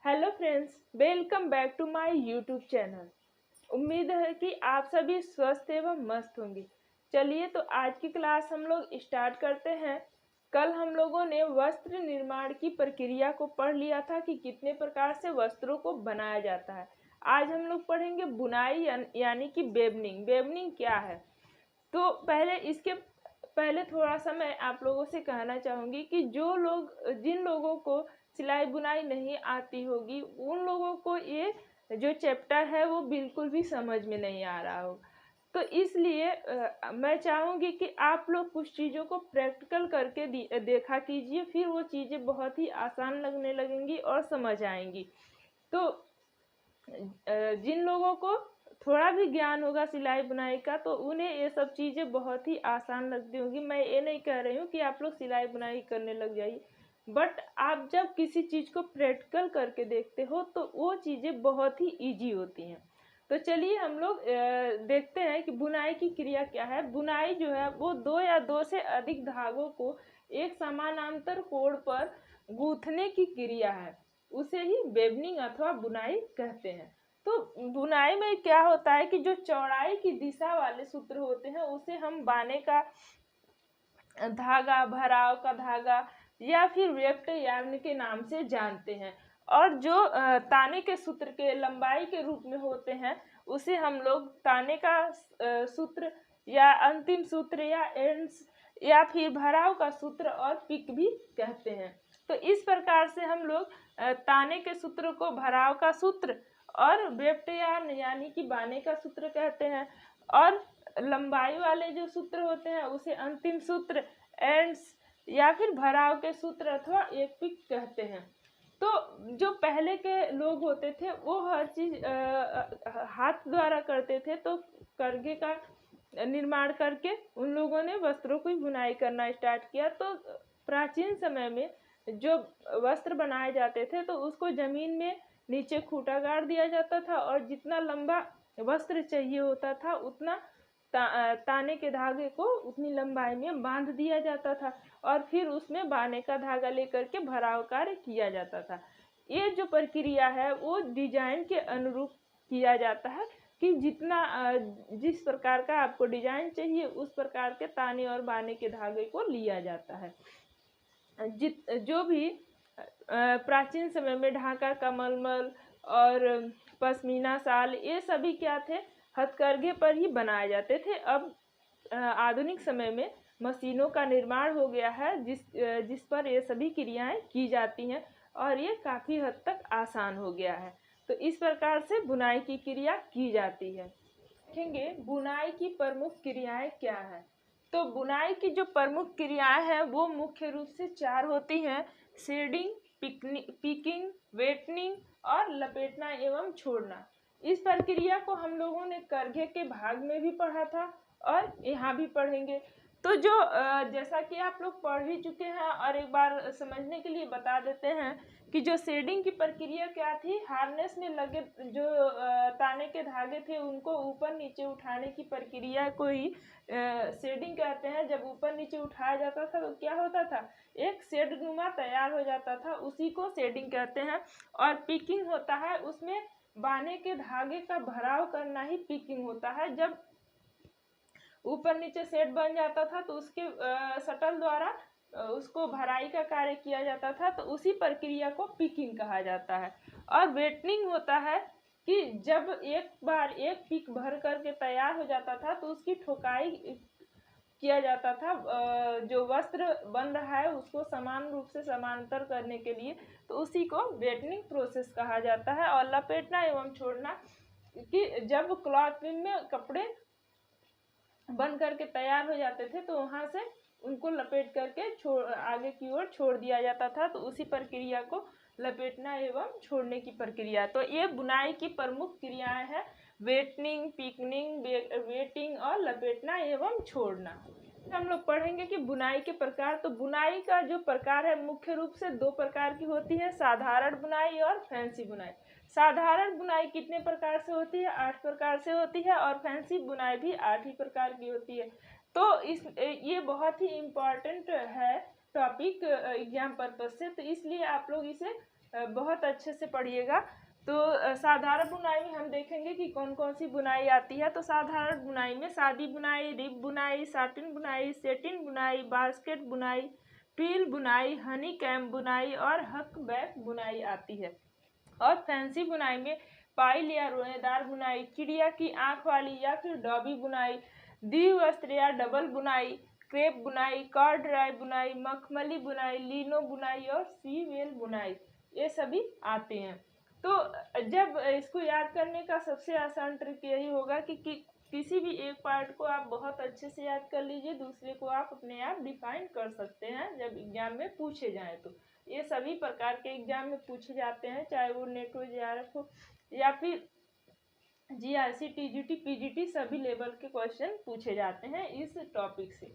Hello friends, welcome back to my YouTube channel. उम्मीद है कि आप सभी स्वस्थ एवं मस्त होंगे। चलिए तो आज की क्लास हम लोग स्टार्ट करते हैं। कल हम लोगों ने वस्त्र निर्माण की प्रक्रिया को पढ़ लिया था कि कितने प्रकार से वस्त्रों को बनाया जाता है। आज हम लोग पढ़ेंगे बुनाई यानी कि वेवनिंग। वेवनिंग क्या है? तो पहले थोड़ा सा मैं आप लोगों से कहना चाहूँगी कि जिन लोगों को सिलाई बुनाई नहीं आती होगी उन लोगों को ये जो चैप्टर है वो बिल्कुल भी समझ में नहीं आ रहा होगा। तो इसलिए मैं चाहूँगी कि आप लोग कुछ चीज़ों को प्रैक्टिकल करके देखा कीजिए, फिर वो चीज़ें बहुत ही आसान लगने लगेंगी और समझ आएंगी। तो जिन लोगों को थोड़ा भी ज्ञान होगा सिलाई बुनाई का तो उन्हें ये सब चीज़ें बहुत ही आसान लगती होंगी। मैं ये नहीं कह रही हूँ कि आप लोग सिलाई बुनाई करने लग जाइए, बट आप जब किसी चीज़ को प्रैक्टिकल करके देखते हो तो वो चीज़ें बहुत ही इजी होती हैं। तो चलिए हम लोग देखते हैं कि बुनाई की क्रिया क्या है। बुनाई जो है वो दो या दो से अधिक धागों को एक समानांतर कोण पर गूंथने की क्रिया है, उसे ही वेवनिंग अथवा बुनाई कहते हैं। तो बुनाई में क्या होता है कि जो चौड़ाई की दिशा वाले सूत्र होते हैं उसे हम बाने का धागा, भराव का धागा या फिर वेफ्ट यार्न के नाम से जानते हैं। और जो ताने के सूत्र के लंबाई के रूप में होते हैं उसे हम लोग ताने का सूत्र या अंतिम सूत्र या एंड्स या फिर भराव का सूत्र और पिक भी कहते हैं। तो इस प्रकार से हम लोग ताने के सूत्र को भराव का सूत्र और वेफ्ट यार्न यानी कि बाने का सूत्र कहते हैं, और लंबाई वाले जो सूत्र होते हैं उसे अंतिम सूत्र, एंड्स या फिर भराव के सूत्र अथवा एक पिक कहते हैं। तो जो पहले के लोग होते थे वो हर चीज हाथ द्वारा करते थे, तो करघे का निर्माण करके उन लोगों ने वस्त्रों की बुनाई करना स्टार्ट किया। तो प्राचीन समय में जो वस्त्र बनाए जाते थे तो उसको जमीन में नीचे खूंटा गाड़ दिया जाता था और जितना लंबा वस्त्र चाहिए होता था उतना ताने के धागे को उतनी लंबाई में बांध दिया जाता था और फिर उसमें बाने का धागा लेकर के भराव कार्य किया जाता था। ये जो प्रक्रिया है वो डिजाइन के अनुरूप किया जाता है कि जिस प्रकार का आपको डिजाइन चाहिए उस प्रकार के ताने और बाने के धागे को लिया जाता है। जो भी प्राचीन समय में ढाका का मलमल और पश्मीना शाल ये सभी क्या थे, हथकरघे पर ही बनाए जाते थे। अब आधुनिक समय में मशीनों का निर्माण हो गया है जिस पर ये सभी क्रियाएं की जाती हैं और ये काफ़ी हद तक आसान हो गया है। तो इस प्रकार से बुनाई की क्रिया की जाती है। देखेंगे बुनाई की प्रमुख क्रियाएं क्या है। तो बुनाई की जो प्रमुख क्रियाएं हैं वो मुख्य रूप से 4 होती हैं: शेडिंग, पिकिंग, वेटनिंग और लपेटना एवं छोड़ना। इस प्रक्रिया को हम लोगों ने करघे के भाग में भी पढ़ा था और यहाँ भी पढ़ेंगे। तो जो जैसा कि आप लोग पढ़ भी चुके हैं और एक बार समझने के लिए बता देते हैं कि जो शेडिंग की प्रक्रिया क्या थी, हार्नेस में लगे जो ताने के धागे थे उनको ऊपर नीचे उठाने की प्रक्रिया को ही शेडिंग कहते हैं। जब ऊपर नीचे उठाया जाता था तो क्या होता था, एक शेड नुमा तैयार हो जाता था, उसी को शेडिंग कहते हैं। और पिकिंग होता है, उसमें बाने के धागे का भराव करना ही पिकिंग होता है। जब ऊपर नीचे सेट बन जाता था तो उसके शटल द्वारा उसको भराई का कार्य किया जाता था, तो उसी प्रक्रिया को पिकिंग कहा जाता है। और वेटनिंग होता है कि जब एक बार एक पिक भर करके तैयार हो जाता था तो उसकी ठोकाई किया जाता था, जो वस्त्र बन रहा है उसको समान रूप से समांतर करने के लिए, तो उसी को वेटनिंग प्रोसेस कहा जाता है। और लपेटना एवं छोड़ना कि जब क्लॉथ में कपड़े बन करके तैयार हो जाते थे तो वहाँ से उनको लपेट करके आगे की ओर छोड़ दिया जाता था, तो उसी प्रक्रिया को लपेटना एवं छोड़ने की प्रक्रिया। तो ये बुनाई की प्रमुख क्रियाएं हैं: वेटनिंग, पिकनिंग, वेटिंग और लपेटना एवं छोड़ना। हम लोग पढ़ेंगे कि बुनाई के प्रकार। तो बुनाई का जो प्रकार है मुख्य रूप से 2 प्रकार की होती है: साधारण बुनाई और फैंसी बुनाई। साधारण बुनाई कितने प्रकार से होती है? 8 प्रकार से होती है और फैंसी बुनाई भी 8 ही प्रकार की होती है। तो ये बहुत ही इम्पॉर्टेंट है टॉपिक एग्जाम पर्पज से, तो इसलिए आप लोग इसे बहुत अच्छे से पढ़िएगा। तो साधारण बुनाई में हम देखेंगे कि कौन कौन सी बुनाई आती है। तो साधारण बुनाई में सादी बुनाई, रिब बुनाई, साटिन बुनाई, सेटिन बुनाई, बास्केट बुनाई, ट्विल बुनाई, हनी कैम बुनाई और हक बैक बुनाई आती है। और फैंसी बुनाई में पाइल या रोएदार बुनाई, चिड़िया की आंख वाली या फिर डॉबी बुनाई, द्विवस्त्र या डबल बुनाई, क्रेप बुनाई, कॉर्डराय बुनाई, मखमली बुनाई, लीनो बुनाई और सी वेल बुनाई, ये सभी आते हैं। तो जब इसको याद करने का सबसे आसान ट्रिक यही होगा कि किसी भी एक पार्ट को आप बहुत अच्छे से याद कर लीजिए, दूसरे को आप अपने आप डिफाइन कर सकते हैं जब एग्जाम में पूछे जाएं। तो ये सभी प्रकार के एग्जाम में पूछे जाते हैं, चाहे वो नेट हो, जेआरएफ हो या फिर जीआरसी, टीजीटी, पीजीटी, सभी लेवल के क्वेश्चन पूछे जाते हैं इस टॉपिक से।